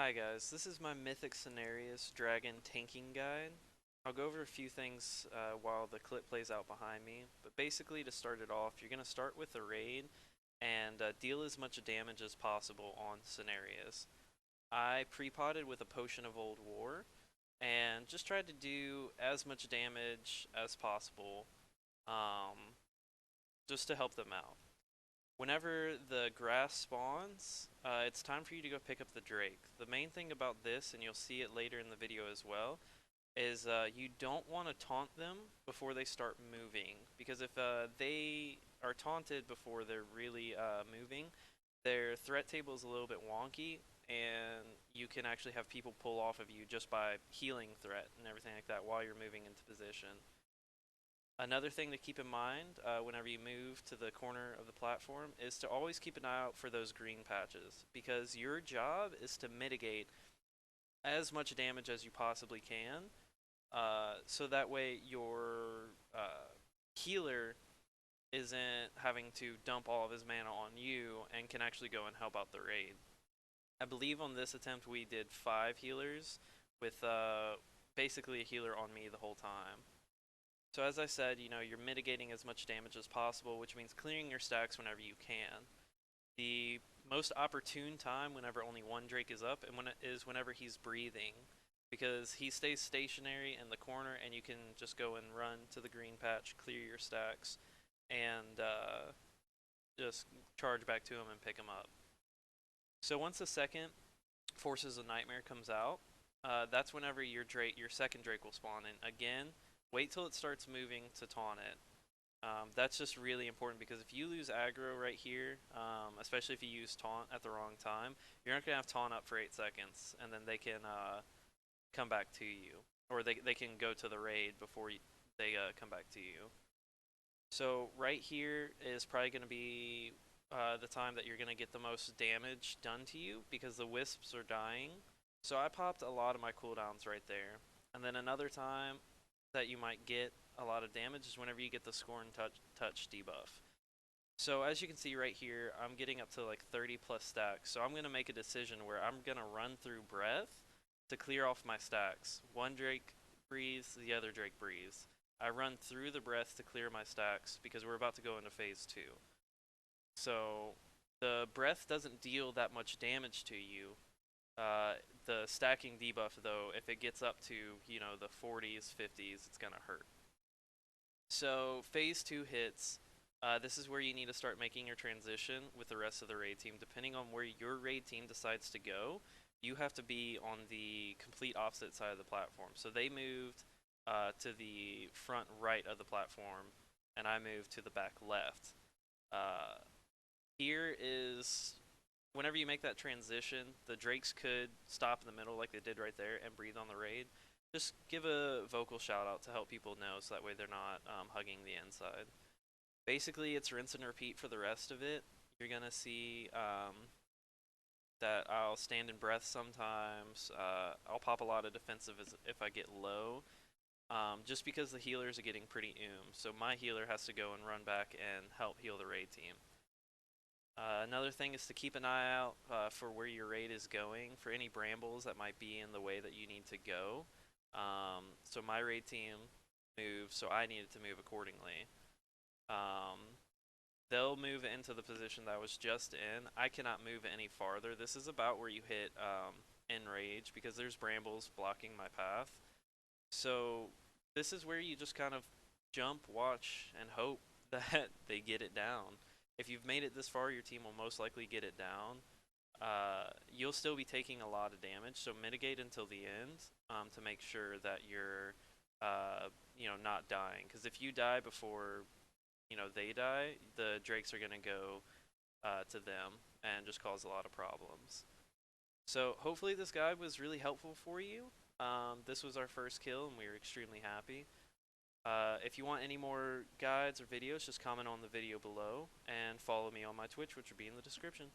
Hi guys, this is my Mythic Cenarius Dragon Tanking Guide. I'll go over a few things while the clip plays out behind me, but basically to start it off, you're going to start with a raid and deal as much damage as possible on Cenarius. I pre-potted with a Potion of Old War and just tried to do as much damage as possible um, just to help them out. Whenever the grass spawns, it's time for you to go pick up the Drake. The main thing about this, and you'll see it later in the video as well, is you don't want to taunt them before they start moving. Because if they are taunted before they're really moving, their threat table is a little bit wonky, and you can actually have people pull off of you just by healing threat and everything like that while you're moving into position. Another thing to keep in mind whenever you move to the corner of the platform is to always keep an eye out for those green patches, because your job is to mitigate as much damage as you possibly can, so that way your healer isn't having to dump all of his mana on you and can actually go and help out the raid. I believe on this attempt we did 5 healers with basically a healer on me the whole time. So as I said, you're mitigating as much damage as possible, which means clearing your stacks whenever you can. The most opportune time whenever only one Drake is up is whenever he's breathing, because he stays stationary in the corner and you can just go and run to the green patch, clear your stacks, and just charge back to him and pick him up. So once the second Forces of Nightmare comes out, that's whenever your second Drake will spawn in. Again, wait till it starts moving to taunt it. That's just really important, because if you lose aggro right here, especially if you use taunt at the wrong time, you're not going to have taunt up for 8 seconds, and then they can come back to you. Or they can go to the raid before they come back to you. So right here is probably going to be the time that you're going to get the most damage done to you, because the wisps are dying. So I popped a lot of my cooldowns right there. And then another time that you might get a lot of damage is whenever you get the Scorn touch debuff. So as you can see right here, I'm getting up to like 30 plus stacks. So I'm going to make a decision where I'm going to run through Breath to clear off my stacks. One Drake breathes, the other Drake breathes. I run through the Breath to clear my stacks because we're about to go into phase 2. So the Breath doesn't deal that much damage to you. The stacking debuff, though, if it gets up to, the 40s, 50s, it's going to hurt. So phase 2 hits. This is where you need to start making your transition with the rest of the raid team. Depending on where your raid team decides to go, you have to be on the complete opposite side of the platform. So they moved to the front right of the platform, and I moved to the back left. Here is whenever you make that transition, the Drakes could stop in the middle like they did right there and breathe on the raid. Just give a vocal shout out to help people know, so that way they're not hugging the inside. Basically, it's rinse and repeat for the rest of it. You're going to see that I'll stand in breath sometimes. I'll pop a lot of defensive if I get low, just because the healers are getting pretty so my healer has to go and run back and help heal the raid team. Another thing is to keep an eye out for where your raid is going, for any brambles that might be in the way that you need to go. So my raid team moved, so I needed to move accordingly. They'll move into the position that I was just in. I cannot move any farther. This is about where you hit enrage, because there's brambles blocking my path. So this is where you just kind of jump, watch, and hope that they get it down. If you've made it this far, your team will most likely get it down. You'll still be taking a lot of damage, so mitigate until the end to make sure that you're, not dying. Because if you die before, they die, the Drakes are going to go to them and just cause a lot of problems. So hopefully this guide was really helpful for you. This was our first kill, and we were extremely happy. If you want any more guides or videos, just comment on the video below and follow me on my Twitch, which will be in the description.